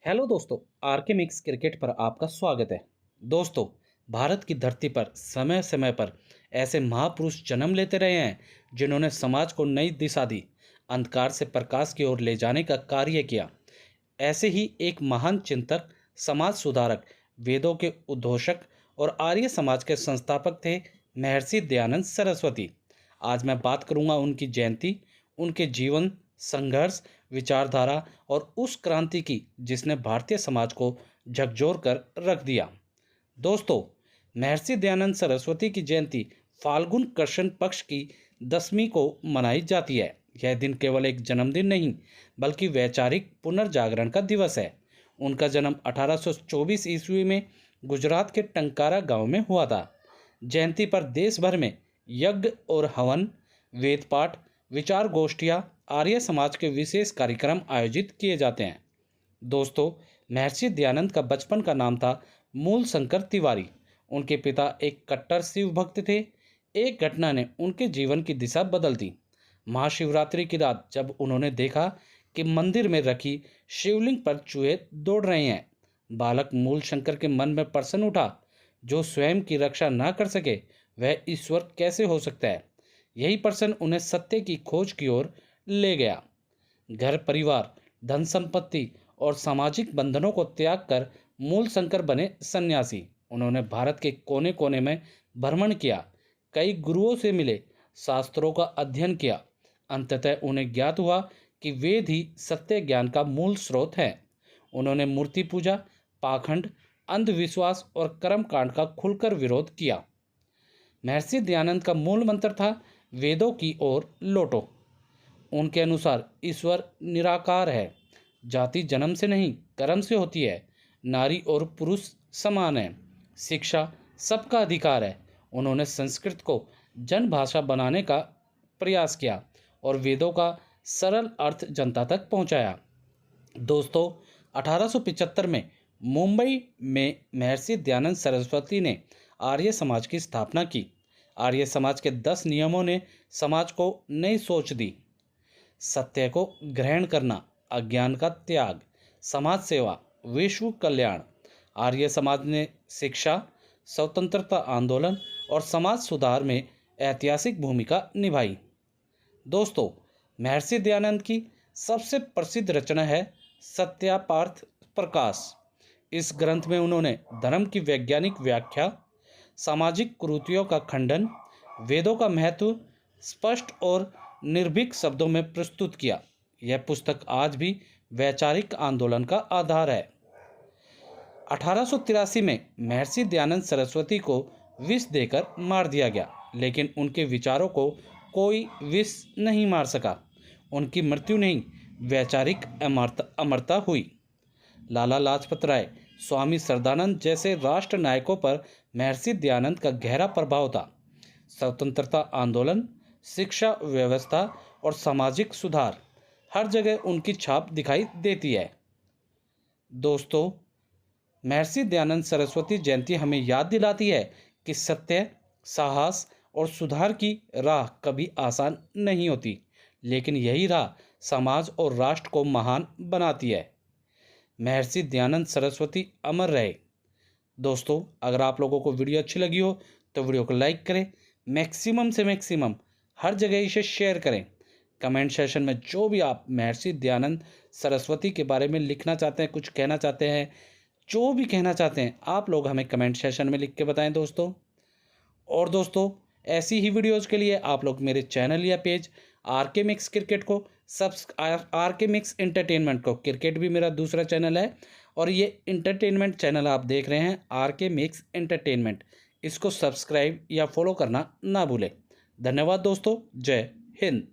Hello दोस्तों, R K mix cricket पर आपका स्वागत है। दोस्तों, भारत की धरती पर समय समय पर ऐसे महापुरुष जन्म लेते रहे हैं जिन्होंने समाज को नई दिशा दी, अंधकार से प्रकाश की ओर ले जाने का कार्य किया। ऐसे ही एक महान चिंतक, समाज सुधारक, वेदों के उद्घोषक और आर्य समाज के संस्थापक थे महर्षि दयानंद सरस्वती। आज मैं बात करूंगा उनकी जयंती, उनके जीवन, संघर्ष, विचारधारा और उस क्रांति की जिसने भारतीय समाज को झकझोर कर रख दिया। दोस्तों, महर्षि दयानंद सरस्वती की जयंती फाल्गुन कृष्ण पक्ष की 10वीं को मनाई जाती है। यह दिन केवल एक जन्मदिन नहीं, बल्कि वैचारिक पुनर्जागरण का दिवस है। उनका जन्म 1824 ईस्वी में गुजरात के टंकारा गांव में हुआ था। जयंती पर देश भर में यज्ञ और हवन, वेद पाठ, विचार गोष्ठियाँ, आर्य समाज के विशेष कार्यक्रम आयोजित किए जाते हैं। दोस्तों, महर्षि दयानंद का बचपन का नाम था मूल शंकर तिवारी। उनके पिता एक कट्टर शिव भक्त थे। एक घटना ने उनके जीवन की दिशा बदल दी। महाशिवरात्रि की रात जब उन्होंने देखा कि मंदिर में रखी शिवलिंग पर चूहे दौड़ रहे हैं, बालक मूल शंकर के मन में प्रश्न उठा, जो स्वयं की रक्षा ना कर सके वह ईश्वर कैसे हो सकता है। यही प्रश्न उन्हें सत्य की खोज की ओर ले गया। घर परिवार, धन संपत्ति और सामाजिक बंधनों को त्याग कर मूल शंकर बने सन्यासी। उन्होंने भारत के कोने कोने में भ्रमण किया, कई गुरुओं से मिले, शास्त्रों का अध्ययन किया। अंततः उन्हें ज्ञात हुआ कि वेद ही सत्य ज्ञान का मूल स्रोत है। उन्होंने मूर्ति पूजा, पाखंड, अंधविश्वास और कर्मकांड का खुलकर विरोध किया। महर्षि दयानंद का मूल मंत्र था, वेदों की ओर लौटो। उनके अनुसार ईश्वर निराकार है। जाति जन्म से नहीं, कर्म से होती है। नारी और पुरुष समान है। शिक्षा सबका अधिकार है। उन्होंने संस्कृत को जन भाषा बनाने का प्रयास किया और वेदों का सरल अर्थ जनता तक पहुंचाया। दोस्तों, 1875 में मुंबई में महर्षि दयानंद सरस्वती ने आर्य समाज की स्थापना की। आर्य समाज के 10 नियमों ने समाज को नई सोच दी। सत्य को ग्रहण करना, अज्ञान का त्याग, समाज सेवा, विश्व कल्याण। आर्य समाज ने शिक्षा, स्वतंत्रता आंदोलन और समाज सुधार में ऐतिहासिक भूमिका निभाई। दोस्तों, महर्षि दयानंद की सबसे प्रसिद्ध रचना है सत्यापार्थ प्रकाश। इस ग्रंथ में उन्होंने धर्म की वैज्ञानिक व्याख्या, सामाजिक कुरीतियों का खंडन, वेदों का महत्व स्पष्ट और निर्भीक शब्दों में प्रस्तुत किया। यह पुस्तक आज भी वैचारिक आंदोलन का आधार है। 1883 में महर्षि दयानंद सरस्वती को विष देकर मार दिया गया, लेकिन उनके विचारों को कोई विष नहीं मार सका। उनकी मृत्यु नहीं, वैचारिक अमरता हुई। लाला लाजपत राय, स्वामी श्रद्धानंद जैसे राष्ट्र नायकों पर महर्षि दयानंद का गहरा प्रभाव था। स्वतंत्रता आंदोलन, शिक्षा व्यवस्था और सामाजिक सुधार, हर जगह उनकी छाप दिखाई देती है। दोस्तों, महर्षि दयानंद सरस्वती जयंती हमें याद दिलाती है कि सत्य, साहस और सुधार की राह कभी आसान नहीं होती, लेकिन यही राह समाज और राष्ट्र को महान बनाती है। महर्षि दयानंद सरस्वती अमर रहे। दोस्तों, अगर आप लोगों को वीडियो अच्छी लगी हो तो वीडियो को लाइक करें, मैक्सिमम से मैक्सिमम हर जगह इसे शेयर करें। कमेंट सेशन में जो भी आप महर्षि दयानंद सरस्वती के बारे में लिखना चाहते हैं, कुछ कहना चाहते हैं, जो भी कहना चाहते हैं, आप लोग हमें कमेंट सेशन में लिख के बताएं दोस्तों। और दोस्तों, ऐसी ही वीडियोज़ के लिए आप लोग मेरे चैनल या पेज आरके मिक्स क्रिकेट को आरके मिक्स एंटरटेनमेंट को, क्रिकेट भी मेरा दूसरा चैनल है और ये एंटरटेनमेंट चैनल आप देख रहे हैं आरके मिक्स एंटरटेनमेंट, इसको सब्सक्राइब या फॉलो करना ना भूलें। धन्यवाद दोस्तों। जय हिंद।